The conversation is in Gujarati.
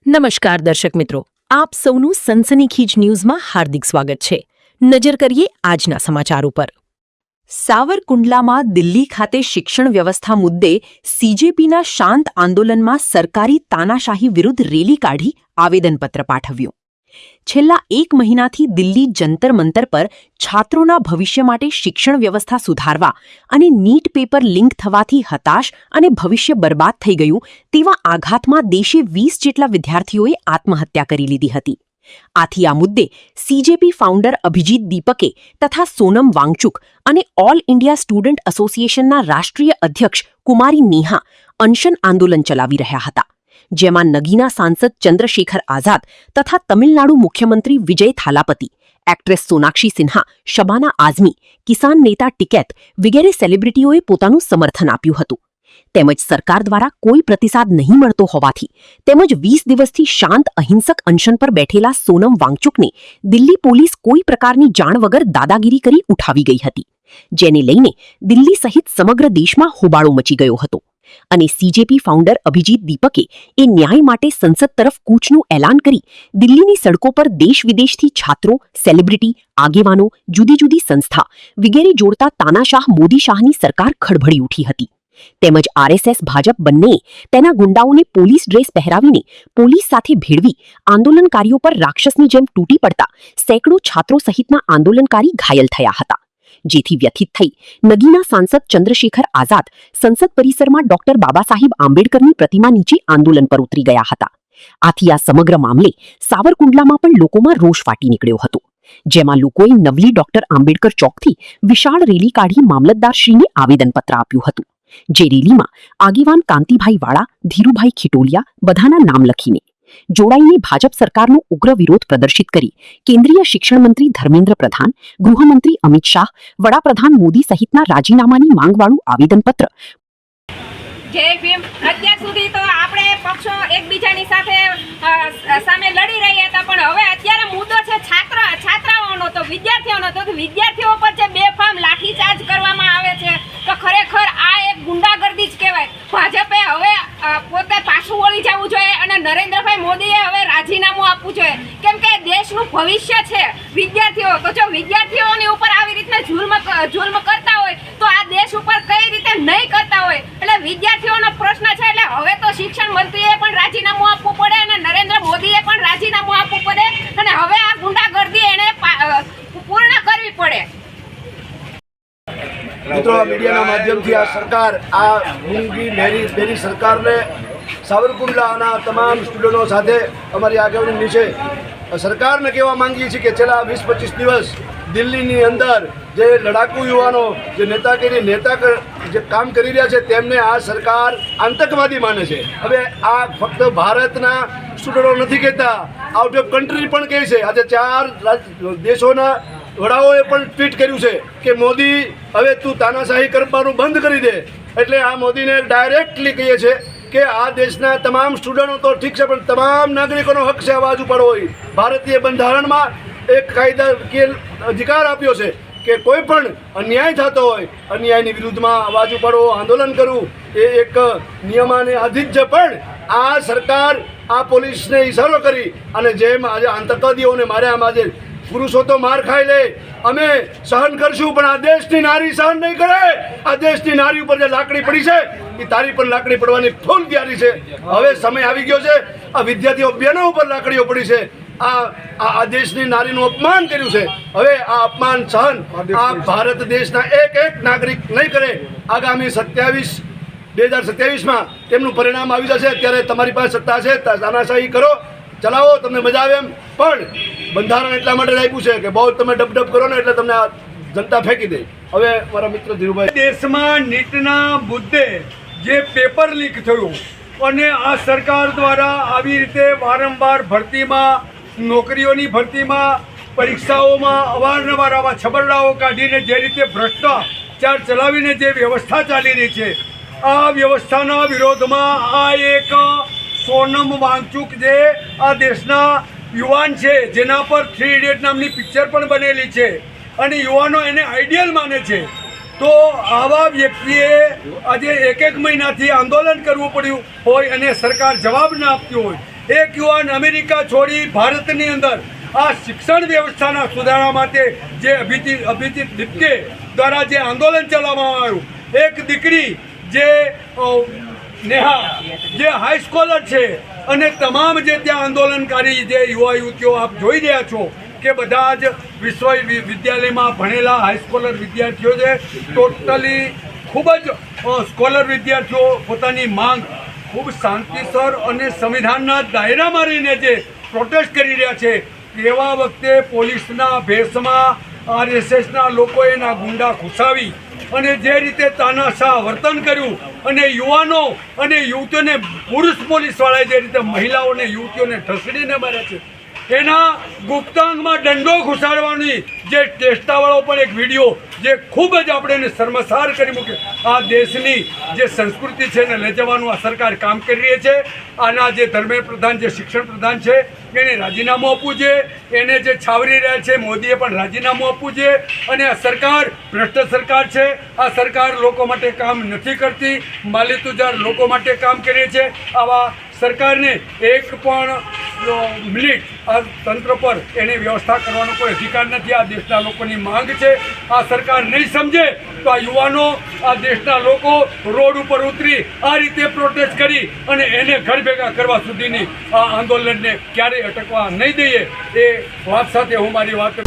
નમસ્કાર દર્શક મિત્રો, આપ સૌનું સનસનીખીજ ન્યૂઝમાં હાર્દિક સ્વાગત છે। નજર કરીએ આજના સમાચાર ઉપર। સાવરકુંડલામાં દિલ્હી ખાતે શિક્ષણ વ્યવસ્થા મુદ્દે સીજેપીના શાંત આંદોલનમાં સરકારી તાનાશાહી વિરુદ્ધ રેલી કાઢી આવેદનપત્ર પાઠવ્યું। છેલ્લા 1 મહિનાથી દિલ્હી જંતર મંતર પર છાત્રોના ભવિષ્ય માટે શિક્ષણ વ્યવસ્થા સુધારવા અને નીટ પેપર લીક થવાથી હતાશ અને ભવિષ્ય બરબાદ થઈ ગયું તેવા આઘાતમાં દેશે 20 જેટલા વિદ્યાર્થીઓએ આત્મહત્યા કરી લીધી હતી। આથી આ મુદ્દે સીજેપી ફાઉન્ડર અભિજીત દીપકે તથા સોનમ વાંગચુક અને ઓલ ઇન્ડિયા સ્ટુડન્ટ એસોસિએશનના રાષ્ટ્રીય અધ્યક્ષ કુમારી નેહા અનશન આંદોલન ચલાવી રહ્યા હતા, જેમાં નગીના સાંસદ ચંદ્રશેખર આઝાદ તથા તમિલનાડુ મુખ્યમંત્રી વિજય થાલાપતિ, એક્ટ્રેસ સોનાક્ષી સિન્હા, શબાના આઝમી, કિસાન નેતા ટિકૈત વગેરે સેલિબ્રિટીઓએ પોતાનું સમર્થન આપ્યું હતું। તેમજ સરકાર દ્વારા કોઈ પ્રતિસાદ નહીં મળતો હોવાથી તેમજ 20 દિવસથી શાંત અહિંસક અનશન પર બેઠેલા સોનમ વાંગચુકને દિલ્હી પોલીસ કોઈ પ્રકારની જાણ વગર દાદાગીરી કરી ઉઠાવી ગઈ હતી, જેને લઈને દિલ્હી સહિત સમગ્ર દેશમાં હોબાળો મચી ગયો હતો અને સીજેપી ફાઉન્ડર અભિજીત દીપકે એ ન્યાય માટે સંસદ તરફ કૂચનું એલાન કરી દિલ્હીની સડકો પર દેશ વિદેશથી છાત્રો, સેલિબ્રિટી, આગેવાનો, જુદી જુદી સંસ્થા વગેરે જોડતા તાનાશાહ મોદી શાહની સરકાર ખડભડી ઉઠી હતી। તેમજ આરએસએસ ભાજપ બંનેએ તેના ગુંડાઓને પોલીસ ડ્રેસ પહેરાવીને પોલીસ સાથે ભેળવી આંદોલનકારીઓ પર રાક્ષસની જેમ તૂટી પડતા સેંકડો છાત્રો સહિતના આંદોલનકારી ઘાયલ થયા હતા, જેથી વ્યથિત થઈ નગીના સાંસદ ચંદ્રશેખર આઝાદ સંસદ પરિસરમાં ડોક્ટર બાબા સાહેબ આંબેડકરની પ્રતિમા નીચે આંદોલન પર ઉતરી ગયા હતા। આથી આ સમગ્ર મામલે સાવરકુંડલામાં પણ લોકોમાં રોષ ફાટી નીકળ્યો હતો, જેમાં લોકોએ નવલી ડોક્ટર આંબેડકર ચોકથી વિશાળ રેલી કાઢી મામલતદારશ્રીને આવેદનપત્ર આપ્યું હતું, જે રેલીમાં આગેવાન કાંતિભાઈ વાળા, ધીરુભાઈ ખીટોલિયા બધાના નામ લખીને જોડાઈને ભાજપ સરકારનો ઉગ્ર વિરોધ પ્રદર્શિત કરી કેન્દ્રીય શિક્ષણ મંત્રી ધર્મેન્દ્ર પ્રધાન, ગૃહમંત્રી અમિત શાહ, વડાપ્રધાન મોદી સહિતના રાજીનામાની માંગવાળું આવેદનપત્ર। જય ભીમ। અત્યાર સુધી તો આપણે પક્ષો એકબીજાની સામે લડી રહ્યા હતા, પણ હવે અત્યારે મુદ્દો છે છાત્રાઓનો, તો વિદ્યાર્થીઓનો, તો વિદ્યાર્થીઓ પર જે બેફામ લાઠીચાર્જ કરવામાં આવે છે તો ખરેખર આ એક ગુંડાગર્દી જ કહેવાય। ભાજપે હવે પોતે પાછું વળી જવું જોઈએ અને નરેન્દ્રભાઈ મોદીએ હવે રાજીનામું આપવું જોઈએ, કેમ કે દેશનું ભવિષ્ય છે વિદ્યાર્થીઓ। તો જો વિદ્યાર્થીઓની ઉપર આવી રીતના જુલ્મ કરતા હોય તો આ દેશ ઉપર કઈ રીતે નહીં કરતા હોય। એટલે વિદ્યાર્થીઓનો પ્રશ્ન છે, એટલે હવે તો શિક્ષણ મંત્રીએ પણ રાજીનામું આપવું પડે અને નરેન્દ્ર મોદીએ પણ રાજીનામું આપવું પડે અને હવે આ ગુંડાગર્દી એને પૂર્ણ કરવી પડે। મિત્રો, મીડિયાના માધ્યમથી આ સરકાર, આ મૂંગી મેરી સરકારને સાવરકુંડલાના તમામ સ્ટુડન્ટો સાથે અમારી આગેવાની નીચે સરકારને કહેવા માંગીએ છીએ કે છેલ્લા 20-25 દિવસ દિલ્હીની અંદર જે લડાકુ યુવાનો જે જે કામ કરી રહ્યા છે તેમને આ સરકાર આતંકવાદી માને છે। હવે આ ફક્ત ભારતના સ્ટુડન્ટો નથી કહેતા, આઉટ ઓફ કન્ટ્રી પણ કહે છે। આજે 4 દેશોના વડાઓએ પણ ટ્વીટ કર્યું છે કે મોદી હવે તું તાનાશાહી કરવાનું બંધ કરી દે। એટલે આ મોદીને ડાયરેક્ટલી કહીએ છે કે આ દેશના તમામ સ્ટુડન્ટો તો ઠીક છે, પણ તમામ નાગરિકોનો હક છે અવાજ ઉપાડવો હોય। ભારતીય બંધારણમાં એક કાયદાકીય અધિકાર આપ્યો છે કે કોઈ પણ અન્યાય થતો હોય, અન્યાયની વિરુદ્ધમાં અવાજ ઉપાડવો, આંદોલન કરવું એ એક નિયમાને આધીન છે। પણ આ સરકાર આ પોલીસને ઇશારો કરી અને જેમ આજે આતંકવાદીઓને માર્યા, આજે પુરુષો તો માર ખાઈ લે, અમે સહન કરશું પણ આ દેશની નારી સહન નહીં કરે। આ દેશની નારી ઉપર જે લાકડી પડી છે એ તારી પર લાકડી પડવાની ફૂલ તૈયારી છે। હવે સમય આવી ગયો છે, આ વિદ્યાર્થીઓ બેનો ઉપર લાકડીઓ પડી છે, આ દેશની નારીનું અપમાન કર્યું છે। હવે આ અપમાન સહન આ ભારત દેશના એક નાગરિક નહીં કરે। આગામી 2027માં તેમનું પરિણામ આવી જશે। અત્યારે તમારી પાસે સત્તા છે, તાનાશાહી કરો, ચલાવો, તમને મજા આવે એમ, પણ બંધારણ એટલા માટે આપ્યું છે કે બહુ તમે ડબ કરો ને એટલે તમને જનતા ફેંકી દે। હવે મારા મિત્ર ધીરુભાઈ, દેશમાં નીટના મુદ્દે જે પેપર લીક થયું અને આ સરકાર દ્વારા આવી રીતે વારંવાર ભરતીમાં, નોકરીઓની ભરતીમાં, પરીક્ષાઓમાં અવારનવાર આવા છબરડાઓ કાઢીને જે રીતે ભ્રષ્ટાચાર ચલાવીને જે વ્યવસ્થા ચાલી રહી છે, આ વ્યવસ્થાના વિરોધમાં આ એક સોનમ વાંગચુક જે આ દેશના યુવાન છે, જેના પર 3 ઇડિયટ નામની પિક્ચર પણ બનેલી છે અને યુવાનો એને આઈડિયલ માને છે, તો આવા વ્યક્તિએ આજે 1 મહિનાથી આંદોલન કરવું પડ્યું હોય અને સરકાર જવાબ ના આપતી હોય એક યુવાન અમેરિકા છોડી ભારતની અંદર આ શિક્ષણ વ્યવસ્થાના સુધારા માટે જે અભિજીત દીપકે દ્વારા જે આંદોલન ચલાવવામાં આવ્યું, એક દીકરી જે નેહા જે હાઈ સ્કોલર છે અને તમામ જે ત્યાં આંદોલનકારી જે યુવા યુવતીઓ આપ જોઈ રહ્યા છો કે બધા જ વિશ્વવિદ્યાલયમાં ભણેલા હાઈસ્કોલર વિદ્યાર્થીઓ છે. ટોટલી ખૂબ જ સ્કોલર વિદ્યાર્થીઓ પોતાની માંગ ખૂબ શાંતિસર અને સંવિધાનના દાયરામાં રહીને જે પ્રોટેસ્ટ કરી રહ્યા છે, એવા વખતે પોલીસના ભેસમાં RSSના લોકોએ એના ગુંડા ઘુસાવી અને જે રીતે તાનાશાહ વર્તન કર્યું અને યુવાનો અને યુવતીઓને પુરુષ પોલીસવાળાએ જે રીતે મહિલાઓને યુવતીઓને ઢસડીને માર્યા છે, એના ગુપ્તાંગમાં દંડો ઘુસાડવાની જે ટેસ્ટાવાળો પણ એક વિડીયો જે ખૂબ જ આપણે એને શર્મસાર કરી મૂકે. આ દેશની જે સંસ્કૃતિ છે એને લઈ જવાનું આ સરકાર કામ કરી રહી છે. આના જે ધર્મેન્દ્ર પ્રધાન જે શિક્ષણ પ્રધાન છે એને રાજીનામું આપવું જોઈએ. એને જે છાવરી રહ્યા છે મોદીએ પણ રાજીનામું આપવું જોઈએ. અને આ સરકાર ભ્રષ્ટ સરકાર છે. આ સરકાર લોકો માટે કામ નથી કરતી, માલિતુજાર લોકો માટે કામ કરે છે. આવા સરકારને એક પણ મિનિટ આ તંત્ર પર એની વ્યવસ્થા કરવાનો કોઈ અધિકાર નથી. આ દેશના લોકોની માંગ છે. આ સરકાર નહીં સમજે તો આ યુવાનો, આ દેશના લોકો રોડ ઉપર ઉતરી આ રીતે પ્રોટેસ્ટ કરી અને એને ઘર ભેગા કરવા સુધીની આ આંદોલનને ક્યારેય અટકવા નહીં દઈએ. એ વાત સાથે હું મારી વાત